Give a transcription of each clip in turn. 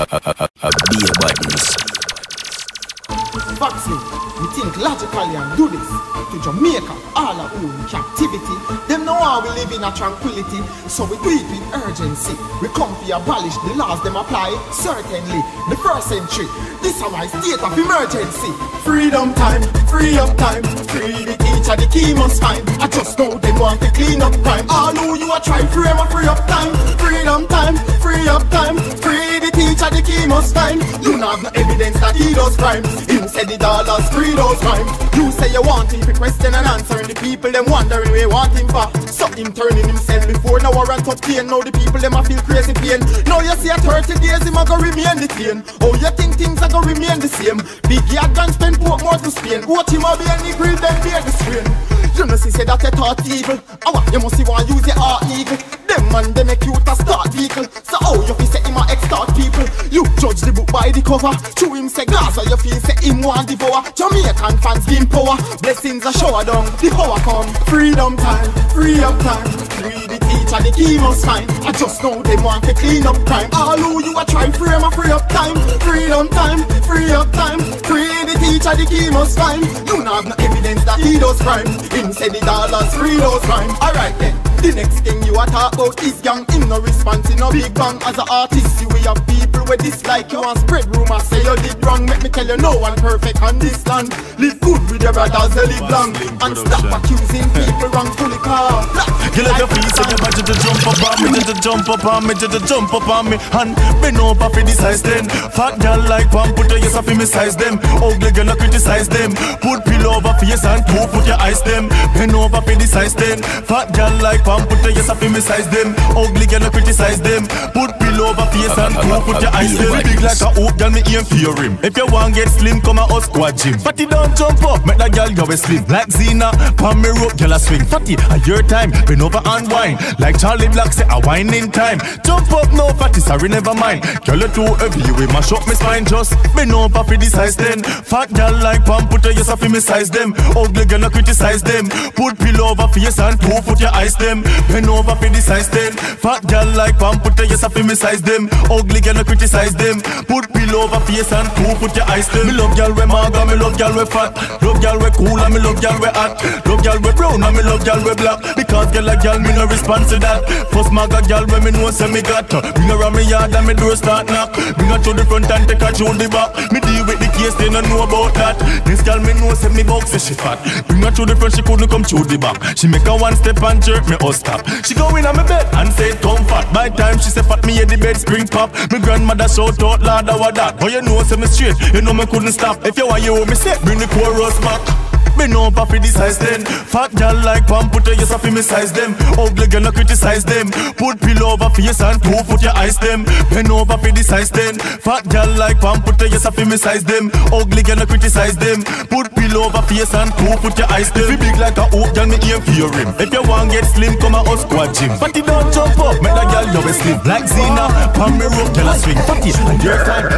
Be a badness. Foxy, we think logically and do this. To Jamaica, all our own captivity. Them know how we live in a tranquility, so we do it with urgency. We come to abolish the laws them apply. Certainly, the first century. This is my state of emergency. Freedom time, free up time. Free the teacher, the key must find. I just know they want to clean up crime. All who you are trying, free up time. Freedom time, free up time. Free the teacher, the key must find. You not have no evidence that he does crime. Him said the dollars, free those crimes. You say you want him for question and answering. The people them wondering where you want him for. So him turning himself before now warrant obtain. Now the people them a feel crazy pain. Now you see a 30 days him a go remain the same. Oh you think things a go remain the same? Big yard gun spend port more to Spain. What him a be any grill then bear the strain. You know see say that you thought evil. You must see one use your heart evil. Them man they make you to start vehicle. So how you feel say him a extort people? You judge the book by the cover. To him say Gaza you feel say him want devour. Jamaican fans give him power. Blessings are shower down, the power come. Freedom time, free up time. Free the teacher, the key must find. I just know they want to clean up crime. All who you are trying, free up time. Freedom time, free up time. Free the teacher, the key must find. You not have no evidence that he does crime. Him say the dollars, free those crime. Alright then, the next thing you are talk about is gang. Him no response, in no big bang. As an artist, you we have people with dislike you and spread rumors. Say you did wrong, make me tell you no one perfect on this land. Live good with your brothers, they live long. And stop accusing people wrongfully cause. You let your feet say you want you to jump up on me, to jump up on me, to jump up on me. And bend over for the size 10. Fat girl like pump, put your yes up in me size them. Ugly girl no criticize them. Put pillow over face and put your eyes them. Bend over for the size 10. Fat girl like pump, put your yes up in me size them. Ugly girl no criticize them. Put pillow over face and put your eyes them. Big like a hoop, girl me aim for your rim. If you want get slim, come a us squad gym. Fatty don't jump up, make that girl go slim. Like Zena, palm me rope, girl a swing. Fatty, a your time, bend over and wine. Like Charlie Black say, a wine in time. Jump up no fatty, sorry never mind. Girl you too heavy, you will mash up me spine. Just bend over for the size 10. Fat girl like palm, put your yes up in me size them. Ugly girl no criticize them. Put pillow over face and put your eyes them. Bend over for the size 10. Fat girl like palm, put your yes up in me size them. Ugly girl no criticize them. Put pillow over face and put your eyes them. Me love girl we maga, me love girl we fat. Love girl we cool and me love girl we hot. Love girl we brown and me love girl we black. Because girl a girl me no respond to that. First maga girl when me know say me got. Bring her around me yard and me door start knock. Bring her to the front and take her through the back. Me deal with the case they no know about that. This girl me know say me box say she fat. Bring her to the front she couldn't come through the back. She make a one step and jerk me all stop. She go in on me bed and say come fat. By time she say fat me at the bed spring pop. Me grandmother shout out loud what that. But you know say me straight, you know me couldn't stop. If you want you me say bring the chorus back. Bend over for the size 10. Fat girl like pump, put your yes up in me size them. Ugly girl no criticize them. Put pillow over face and put your eyes them. Bend over for the size 10. Fat girl like pump, put your yes up in me size them. Ugly girl no criticize them. Put pillow over face and put your eyes them. If you big like a hoop, girl me aim for your rim. If you want get slim, come a us squad gym. Fatty don't jump up, make that girl go slim. Like Zena, palm me rope, girl a swing. Fatty, and your time.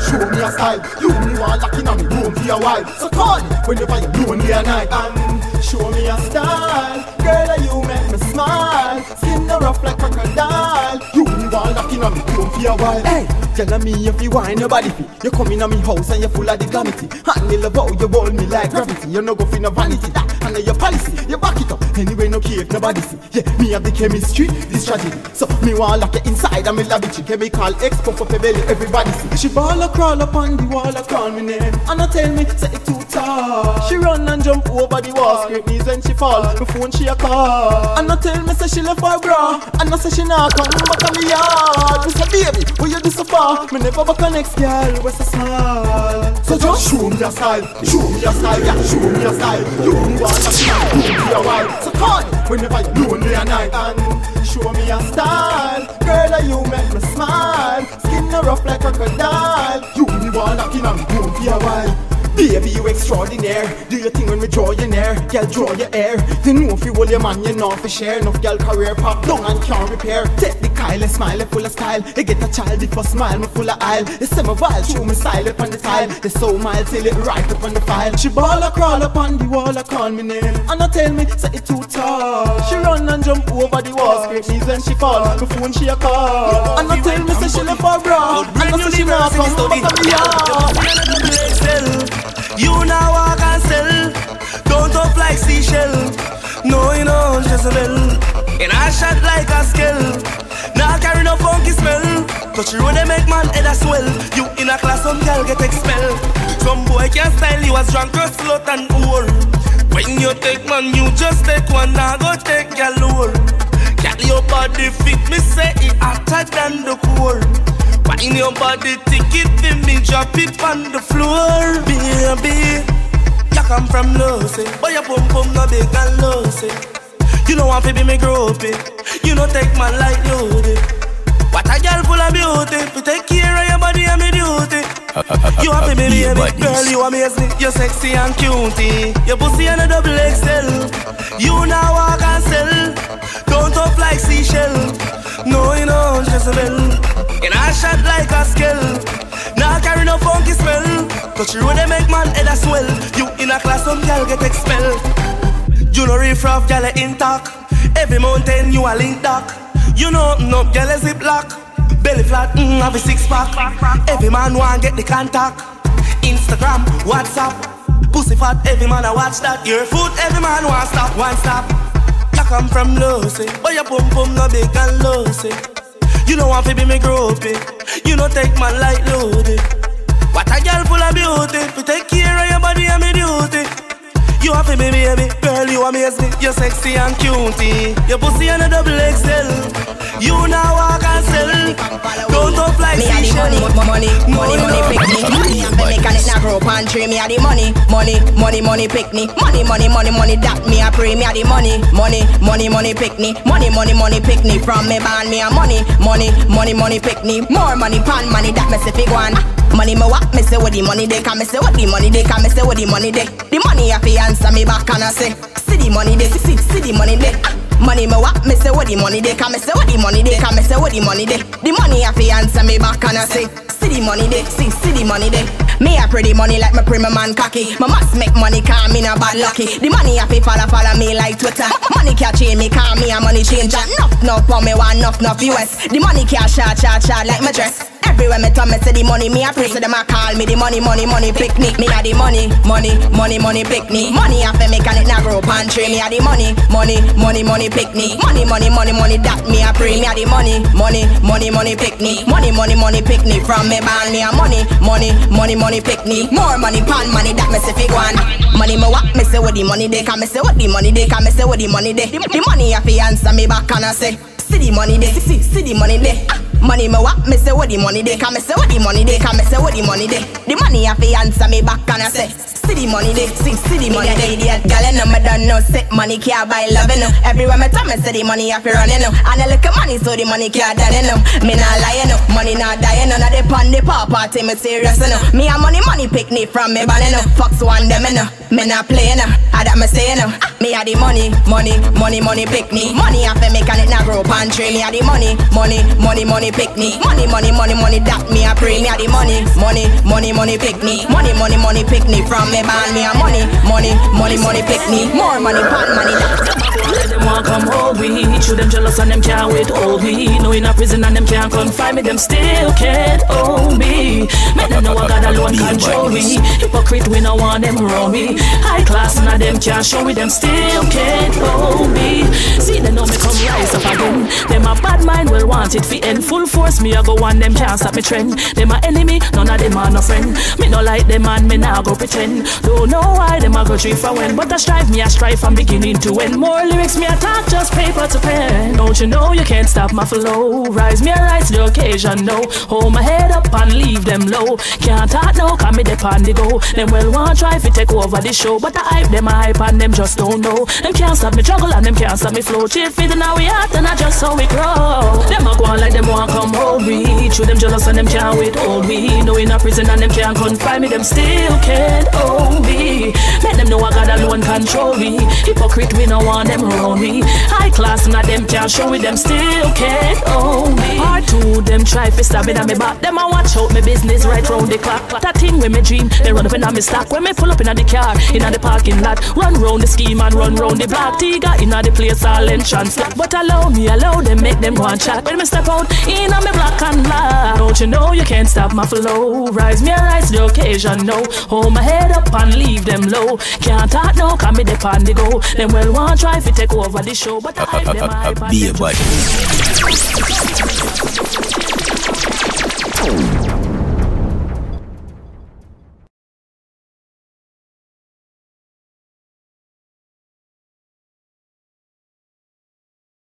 Show me a style, you me want locking on me room for a while. So call me whenever you do me a night. And show me a style, girl you make me smile. Skin the rough like crocodile. You me want locking on me room for a while. Hey, tell me if you wine your body fit. You come in on me house and you full of the glamity. And me love how you hold me like gravity. You no go for no vanity, that and your policy. You back it up, anyway no care if nobody see. Yeah, me have the chemistry, this tragedy. So me want lock you inside and me love it. She chemical expo for belly, everybody see. She ball a crawl up on the wall, I call me name. And I tell me, say it too tall. She run and jump over the wall, scrape knees when she fall. My phone she a call. And I tell me, say she left her bra. And I say she not come back on me yard. Me say baby, where you do so far? Me never back on next girl, where's the smile? So just show me your style, show me your style, yeah, show me your style. You want to see me, you be a while. So call me whenever you lonely at night. And show me your style, girl, you make me smile. Skin rough like crocodile. You me want locking on me room for a while. Baby, you extraordinaire. Do your thing when we draw your near. Girl, draw your air. You know if you hold your man, you know for share. Enough girl career pop down and can't repair. Take the Kyle, smile, full of style. You get a child if a smile, me full of aisle. You say me wild, show me style up on the tile. They so mild till it right up on the file. She ball a crawl up on the wall, I call me name. And I tell me, say it too tall. She run and jump over the wall, scrape knees when she fall. The phone she a call. And I tell me, say she left for bra. And I say she not come back on the yard. You now walk and sell. Don't up like seashell. No, you know, Jezebel. And I shot like a skill. Now carry no funky smell. Touch you when they make man head a swell. You in a class, some girl get expelled. Some boy can't style you as drunk or slut and old. When you take man, you just take one. Now go take your lower. Get your body fit, me say it hotter than the cold. Find your body ticket, then me drop it on the floor. Baby, you come from Lucy, but your pum pum no big and lousy. You don't want to be me gropey. You don't take my light loaded. What a girl full of beauty. To take care of your body and me duty. You have to be me, girl, you amazing. You're sexy and cutie. Your pussy and a double XL. You now walk and sell. Don't up like seashell. No, you know, Jezebel. And I shot like a skill. Now carry no funky smell. Touch you when they make man head a swell. You in a class, some girl get expelled. You know riff raff, girl intact. Every mountain you a link dock. You know no girl is zip lock. Belly flat, have a six pack. Every man want get the contact. Instagram, WhatsApp. Pussy fat, every man a watch that. Your foot, every man want stop, one stop. You come from Lucy, but your pum pum no big and lousy. You don't want to be me gropey. You don't take my light loaded. What a girl full of beauty. To take care of your body and me duty. You have to be baby, girl, you amazing. You're sexy and cutie. Your pussy and a double XL. You now walk and sell. Don't up like seashell. Money, pick me. Money, I'm mechanic now grow pantry. Me a the money, pick me. Money, that me a pray. Me a the money, pick me. Money, pick me. From me band, me a money, pick me. More money, pan money, that me say fig one. Money me what, me say what the money they. Can me say what the money they. Can me say what the money they. The money I fi answer me back and I say, see the money they, see the money they. Money me what, me say what the money they. Can me say what the money they. Can me say what the money they. The money I fi answer me back and I say, see the money they, see the money they. Me a pretty money like my prima man cocky. My must make money, cause me no bad lucky. The money I fi follow me like Twitter. Money can't change me, cause me a money changer. Enough for me want enough US. The money can't shot like my dress. Everywhere me turn, me say the money, me a pray, so them a call me the money, pick me a the money, pick me. Money a fi make and it na grow pantry. Me a the money, pick me. Money, that me a pray. Me a the money, pick me. Money, pick me. From me band, me a money, pick me. More money, pan money, that me say fig one. Money me what, me say what the money they. Can me say what the money they. Can me say what the money they. The money a fi answer me back and I say, see the money they, see the money they. Money me what, me say what the money they. Can me say what the money they. Can me say what the money they. The money I fi answer me back and I say, see the money they, see the money they. Idiot gal, you know me done know, say money can't buy love, you know. Everywhere me turn, me say the money I fi run, you know. And I look at money, so the money can't done, you know. Me not lie, you know. Money not die, you know. Now they pan the pop party, me serious, you know. Me a money pick me from me band, you know. Fucks one them, you know. Me not play, you know. I that me say, you know. Me a the money, pick me. Money I fi make and it not grow pantry. Me a the money, pick me. Money, that me a pray. Me a the money, pick me. Money, pick me. From me band, me a money, pick me. More money, pan money. Them want come hold me. Shoot them jealous and them can't wait hold me. No in a prison and them can't confine me. Them still can't hold me. Make them know I God alone control me. Hypocrite we no want them roll me. High class and them can't show me. Them still can't hold me. See them know me come rise up again. Them a bad mind will want it fi end. Full force me I go on them can't stop me trend. Them a enemy, none of them are no friend. Me no like them and me nah go pretend. Don't know why them a go tree for when. But I strive from beginning to end. More lyrics me a talk just paper to pen. Don't you know you can't stop my flow. Rise me a rise to the occasion no. Hold my head up and leave them low. Can't talk now cause me dep on the go. Them well want try fi take over the the show. But I hype them, I hype and them just don't know. Them can't stop me juggle and them can't stop me flow. Chill feeding now we act and I just how we grow. Them a go on like them want come hold me. True them jealous and them can't wait hold me. No in a prison and them can't confine me. Them still can't hold me. Make them know I got alone control me. Hypocrite we no want them around me. High class and them can't show me. Them still can't hold me. Hard to them try fi stab it on me back. Them a watch out me business right round the clock. That thing when me dream, they run up in on me stock. When me pull up in the car, in the parking lot, run round the scheme and run round the block. Tiga in the place all entrance. But allow them make them go and chat. When me step out in on me black and black. Don't you know you can't stop my flow? Rise me and rise the occasion, no. Hold my head up and leave them low. Can't talk no, come me dip on the go. Them well want try fi take over the show, but I hype them hype and Be a body.